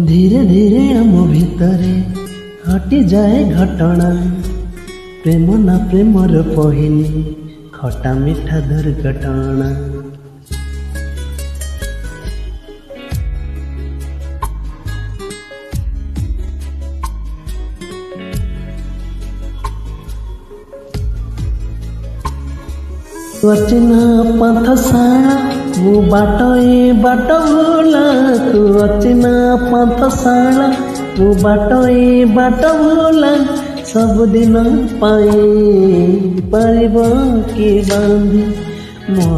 धीरे धीरे आम भितरे हटि जाए घटना प्रेम ना प्रेमर पहिनी खटा मिठा दुर्घटना। अचिना पांथशाला मु बाट ए बाट भूला तू अचिना पांथशाला मु बाट ए बाट भूला सब दिन पाई पारिब कि बांधी।